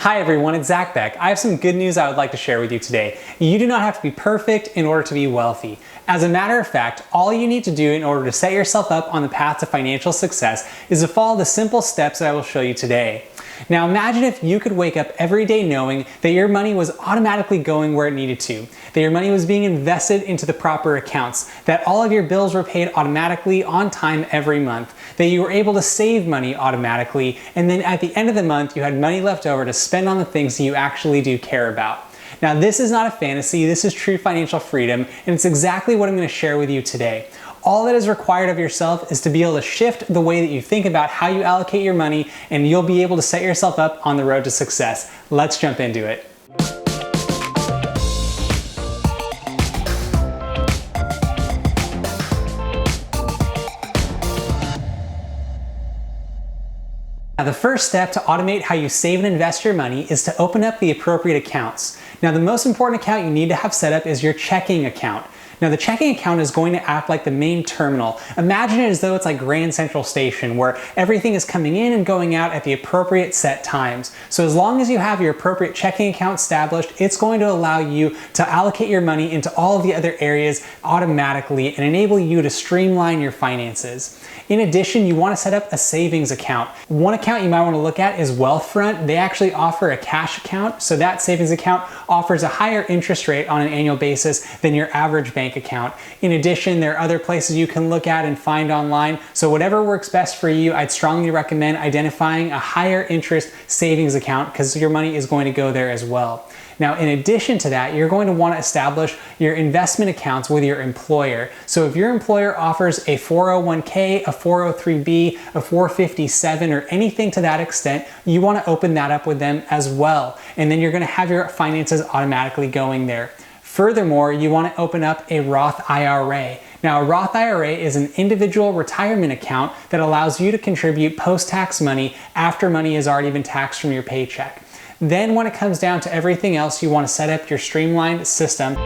Hi everyone, it's Zach Beck. I have some good news I would like to share with you today. You do not have to be perfect in order to be wealthy. As a matter of fact, all you need to do in order to set yourself up on the path to financial success is to follow the simple steps that I will show you today. Now imagine if you could wake up every day knowing that your money was automatically going where it needed to, that your money was being invested into the proper accounts, that all of your bills were paid automatically on time every month, that you were able to save money automatically, and then at the end of the month you had money left over to spend on the things that you actually do care about. Now this is not a fantasy, this is true financial freedom, and it's exactly what I'm going to share with you today. All that is required of yourself is to be able to shift the way that you think about how you allocate your money, and you'll be able to set yourself up on the road to success. Let's jump into it. Now the first step to automate how you save and invest your money is to open up the appropriate accounts. Now the most important account you need to have set up is your checking account. Now the checking account is going to act like the main terminal. Imagine it as though it's like Grand Central Station where everything is coming in and going out at the appropriate set times. So as long as you have your appropriate checking account established, it's going to allow you to allocate your money into all of the other areas automatically and enable you to streamline your finances. In addition, you want to set up a savings account. One account you might want to look at is Wealthfront. They actually offer a cash account, so that savings account offers a higher interest rate on an annual basis than your average bank account. In addition, there are other places you can look at and find online, so whatever works best for you, I'd strongly recommend identifying a higher interest savings account because your money is going to go there as well. Now, in addition to that, you're going to want to establish your investment accounts with your employer. So if your employer offers a 401k, a 403b, a 457, or anything to that extent, you want to open that up with them as well. And then you're going to have your finances automatically going there. Furthermore, you want to open up a Roth IRA. Now, a Roth IRA is an individual retirement account that allows you to contribute post-tax money after money has already been taxed from your paycheck. Then when it comes down to everything else, you want to set up your streamlined system.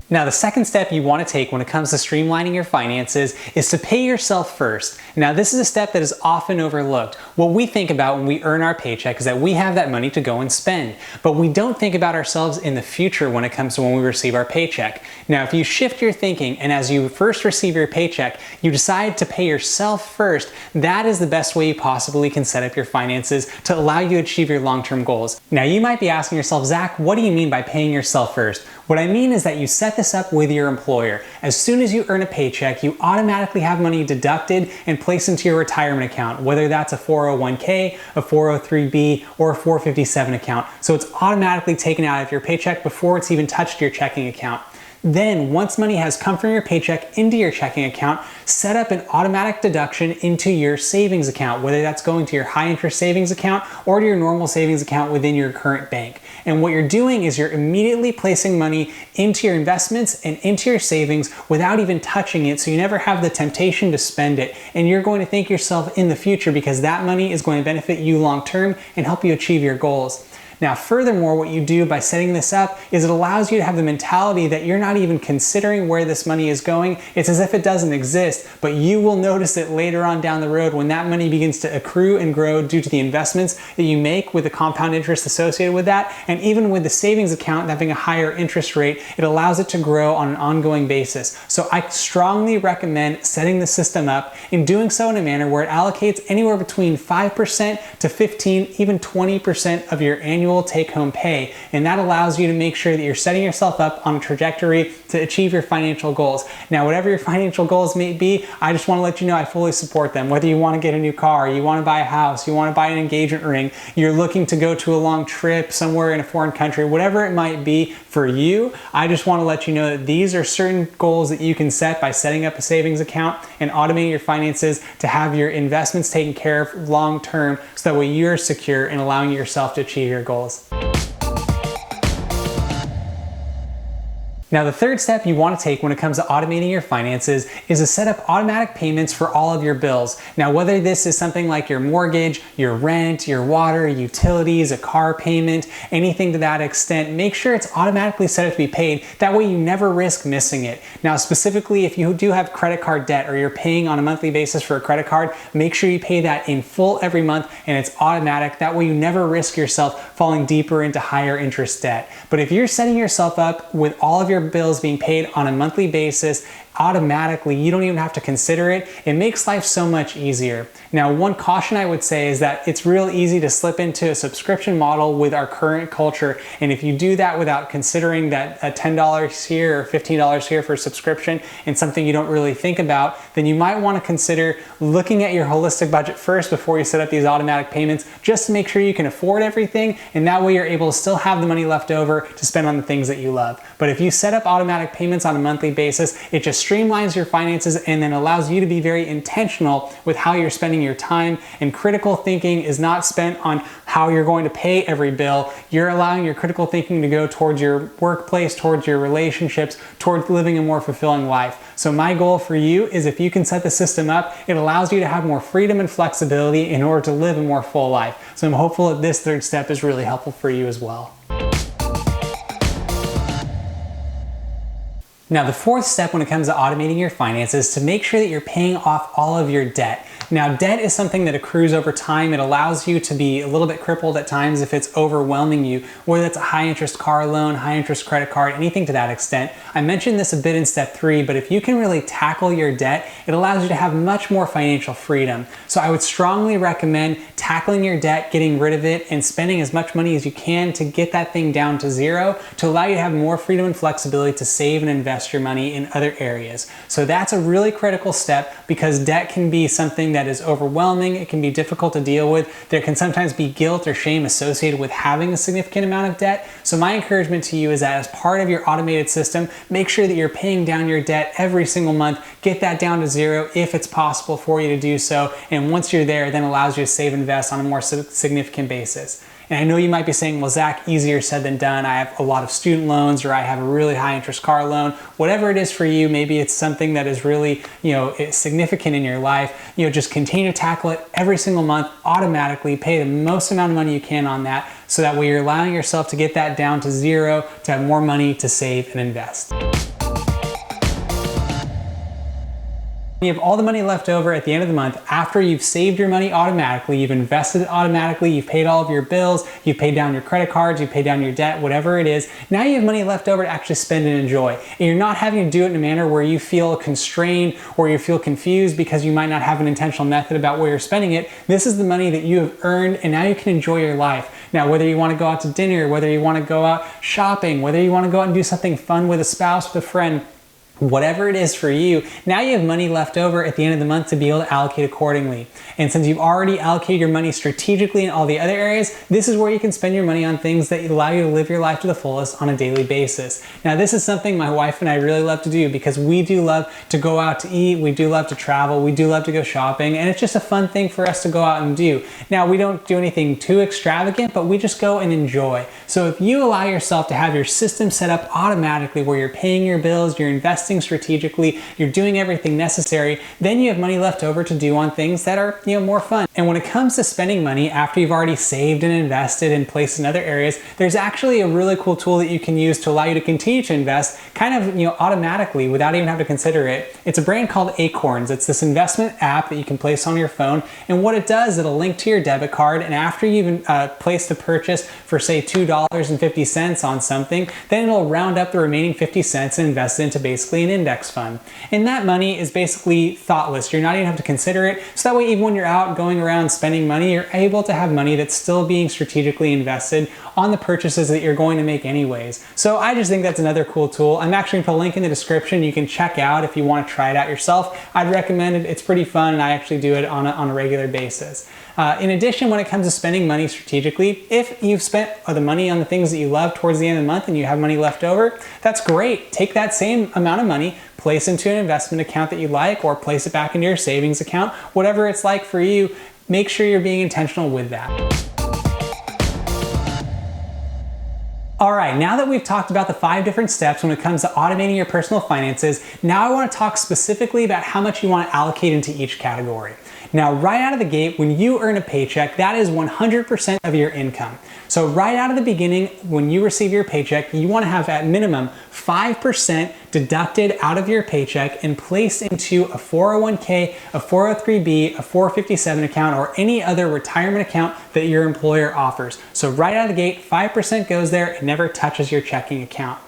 Now, the second step you want to take when it comes to streamlining your finances is to pay yourself first. Now, this is a step that is often overlooked. What we think about when we earn our paycheck is that we have that money to go and spend, but we don't think about ourselves in the future when it comes to when we receive our paycheck. Now, if you shift your thinking and as you first receive your paycheck, you decide to pay yourself first, that is the best way you possibly can set up your finances to allow you to achieve your long-term goals. Now, you might be asking yourself, Zach, what do you mean by paying yourself first? What I mean is that you set this up with your employer. As soon as you earn a paycheck, you automatically have money deducted and placed into your retirement account, whether that's a 401k, a 403b, or a 457 account. So it's automatically taken out of your paycheck before it's even touched your checking account. Then, once money has come from your paycheck into your checking account, set up an automatic deduction into your savings account, whether that's going to your high interest savings account or to your normal savings account within your current bank. And what you're doing is you're immediately placing money into your investments and into your savings without even touching it, so you never have the temptation to spend it. And you're going to thank yourself in the future because that money is going to benefit you long term and help you achieve your goals. Now, furthermore, what you do by setting this up is it allows you to have the mentality that you're not even considering where this money is going. It's as if it doesn't exist, but you will notice it later on down the road when that money begins to accrue and grow due to the investments that you make with the compound interest associated with that. And even with the savings account having a higher interest rate, it allows it to grow on an ongoing basis. So I strongly recommend setting the system up and doing so in a manner where it allocates anywhere between 5% to 15, even 20% of your annual take-home pay, and that allows you to make sure that you're setting yourself up on a trajectory to achieve your financial goals. Now, whatever your financial goals may be, I just want to let you know I fully support them. Whether you want to get a new car, you want to buy a house, you want to buy an engagement ring, you're looking to go to a long trip somewhere in a foreign country, whatever it might be for you, I just want to let you know that these are certain goals that you can set by setting up a savings account and automating your finances to have your investments taken care of long term, so that way you're secure in allowing yourself to achieve your goals. Now, the third step you want to take when it comes to automating your finances is to set up automatic payments for all of your bills. Now, whether this is something like your mortgage, your rent, your water, utilities, a car payment, anything to that extent, make sure it's automatically set up to be paid. That way you never risk missing it. Now, specifically, if you do have credit card debt or you're paying on a monthly basis for a credit card, make sure you pay that in full every month and it's automatic. That way you never risk yourself falling deeper into higher interest debt. But if you're setting yourself up with all of your bills being paid on a monthly basis automatically, you don't even have to consider it. It makes life so much easier. Now, one caution I would say is that it's real easy to slip into a subscription model with our current culture. And if you do that without considering that $10 here or $15 here for a subscription and something you don't really think about, then you might want to consider looking at your holistic budget first before you set up these automatic payments, just to make sure you can afford everything. And that way you're able to still have the money left over to spend on the things that you love. But if you set up automatic payments on a monthly basis, it just streamlines your finances and then allows you to be very intentional with how you're spending your time. And critical thinking is not spent on how you're going to pay every bill. You're allowing your critical thinking to go towards your workplace, towards your relationships, towards living a more fulfilling life. So my goal for you is, if you can set the system up, it allows you to have more freedom and flexibility in order to live a more full life. So I'm hopeful that this third step is really helpful for you as well. Now, the fourth step when it comes to automating your finances is to make sure that you're paying off all of your debt. Now, debt is something that accrues over time. It allows you to be a little bit crippled at times if it's overwhelming you, whether that's a high interest car loan, high interest credit card, anything to that extent. I mentioned this a bit in step 3, but if you can really tackle your debt, it allows you to have much more financial freedom. So I would strongly recommend tackling your debt, getting rid of it, and spending as much money as you can to get that thing down to zero, to allow you to have more freedom and flexibility to save and invest your money in other areas. So that's a really critical step, because debt can be something that is overwhelming. It can be difficult to deal with. There can sometimes be guilt or shame associated with having a significant amount of debt. So my encouragement to you is that as part of your automated system, make sure that you're paying down your debt every single month. Get that down to zero if it's possible for you to do so. And once you're there, then allows you to save and invest on a more significant basis. And I know you might be saying, well, Zach, easier said than done. I have a lot of student loans, or I have a really high interest car loan. Whatever it is for you, maybe it's something that is really, it's significant in your life. Just continue to tackle it every single month, automatically pay the most amount of money you can on that. So that way you're allowing yourself to get that down to zero, to have more money to save and invest. You have all the money left over at the end of the month after you've saved your money automatically, you've invested it automatically, you've paid all of your bills, you've paid down your credit cards, you've paid down your debt, whatever it is. Now you have money left over to actually spend and enjoy. And you're not having to do it in a manner where you feel constrained or you feel confused because you might not have an intentional method about where you're spending it. This is the money that you have earned, and now you can enjoy your life. Now, whether you want to go out to dinner, whether you want to go out shopping, whether you want to go out and do something fun with a spouse, with a friend, whatever it is for you, now you have money left over at the end of the month to be able to allocate accordingly. And since you've already allocated your money strategically in all the other areas, this is where you can spend your money on things that allow you to live your life to the fullest on a daily basis. Now, this is something my wife and I really love to do, because we do love to go out to eat, we do love to travel, we do love to go shopping, and it's just a fun thing for us to go out and do. Now, we don't do anything too extravagant, but we just go and enjoy. So if you allow yourself to have your system set up automatically where you're paying your bills, you're investing strategically, you're doing everything necessary, then you have money left over to do on things that are more fun. And when it comes to spending money after you've already saved and invested and placed in other areas, there's actually a really cool tool that you can use to allow you to continue to invest kind of automatically without even having to consider it. It's a brand called Acorns. It's this investment app that you can place on your phone, and what it does, it'll link to your debit card, and after you've placed a purchase for say $2.50 on something, then it'll round up the remaining 50 cents and invest it into basically an index fund. And that money is basically thoughtless. You're not even have to consider it. So that way, even when you're out going around spending money, you're able to have money that's still being strategically invested on the purchases that you're going to make anyways. So I just think that's another cool tool. I'm actually going to put a link in the description you can check out if you want to try it out yourself. I'd recommend it. It's pretty fun, and I actually do it on a regular basis. In addition, when it comes to spending money strategically, if you've spent the money on the things that you love towards the end of the month and you have money left over, that's great. Take that same amount of money, place into an investment account that you like, or place it back into your savings account, whatever it's like for you. Make sure you're being intentional with that. All right, now that we've talked about the 5 different steps when it comes to automating your personal finances, now I want to talk specifically about how much you want to allocate into each category. Now, right out of the gate, when you earn a paycheck, that is 100% of your income. So right out of the beginning, when you receive your paycheck, you want to have at minimum 5% deducted out of your paycheck and placed into a 401k, a 403b, a 457 account, or any other retirement account that your employer offers. So right out of the gate, 5% goes there. It never touches your checking account.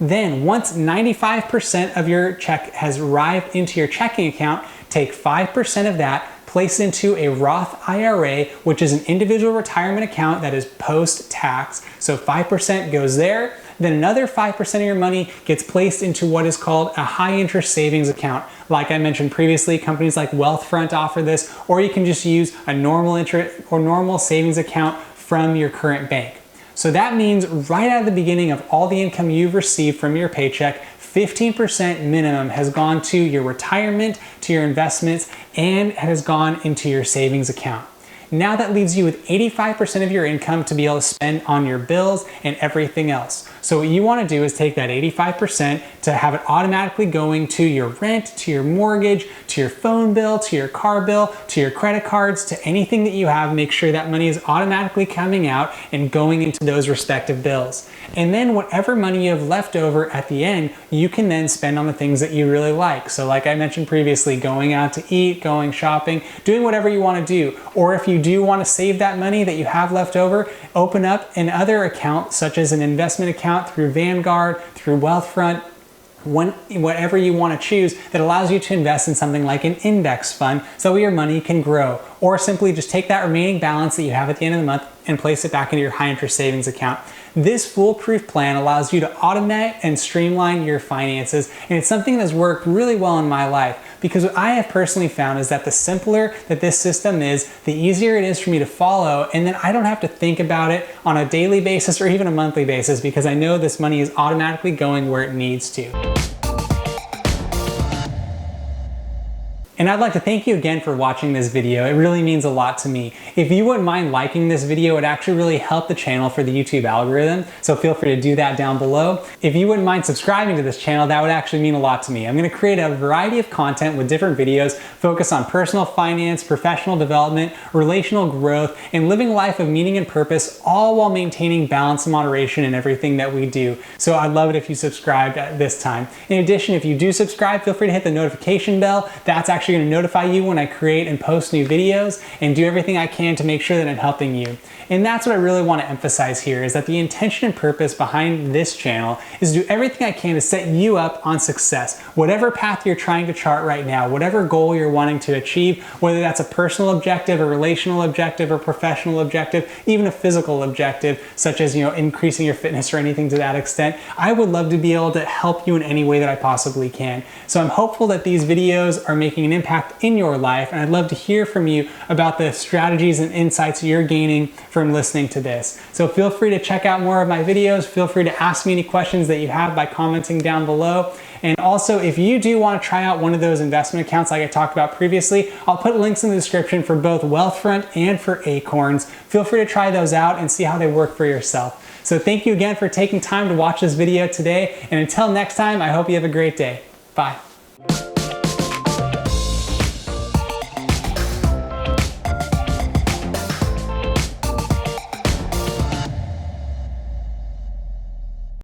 Then once 95% of your check has arrived into your checking account, take 5% of that, place into a Roth IRA, which is an individual retirement account that is post-tax. So 5% goes there. Then another 5% of your money gets placed into what is called a high interest savings account. Like I mentioned previously, companies like Wealthfront offer this, or you can just use a normal interest or normal savings account from your current bank. So that means right out of the beginning of all the income you've received from your paycheck, 15% minimum has gone to your retirement, to your investments, and has gone into your savings account. Now that leaves you with 85% of your income to be able to spend on your bills and everything else. So what you want to do is take that 85% to have it automatically going to your rent, to your mortgage, to your phone bill, to your car bill, to your credit cards, to anything that you have. Make sure that money is automatically coming out and going into those respective bills. And then whatever money you have left over at the end, you can then spend on the things that you really like. So like I mentioned previously, going out to eat, going shopping, doing whatever you want to do. Or if you do want to save that money that you have left over, open up another account, such as an investment account through Vanguard, through Wealthfront, whatever you want to choose that allows you to invest in something like an index fund so your money can grow. Or simply just take that remaining balance that you have at the end of the month and place it back into your high interest savings account. This foolproof plan allows you to automate and streamline your finances, and it's something that's worked really well in my life, because what I have personally found is that the simpler that this system is, the easier it is for me to follow, and then I don't have to think about it on a daily basis or even a monthly basis, because I know this money is automatically going where it needs to. And I'd like to thank you again for watching this video. It really means a lot to me. If you wouldn't mind liking this video, it would actually really help the channel for the YouTube algorithm, so feel free to do that down below. If you wouldn't mind subscribing to this channel, that would actually mean a lot to me. I'm going to create a variety of content with different videos focused on personal finance, professional development, relational growth, and living a life of meaning and purpose, all while maintaining balance and moderation in everything that we do. So I'd love it if you subscribed at this time. In addition, if you do subscribe, feel free to hit the notification bell. That's actually going to notify you when I create and post new videos, and do everything I can to make sure that I'm helping you. And that's what I really want to emphasize here, is that the intention and purpose behind this channel is to do everything I can to set you up on success. Whatever path you're trying to chart right now, whatever goal you're wanting to achieve, whether that's a personal objective, a relational objective, or professional objective, even a physical objective, such as, increasing your fitness or anything to that extent, I would love to be able to help you in any way that I possibly can. So I'm hopeful that these videos are making an impact in your life, and I'd love to hear from you about the strategies and insights you're gaining from listening to this. So feel free to check out more of my videos. Feel free to ask me any questions that you have by commenting down below. And also, if you do want to try out one of those investment accounts like I talked about previously, I'll put links in the description for both Wealthfront and for Acorns. Feel free to try those out and see how they work for yourself. So thank you again for taking time to watch this video today. And until next time, I hope you have a great day. Bye.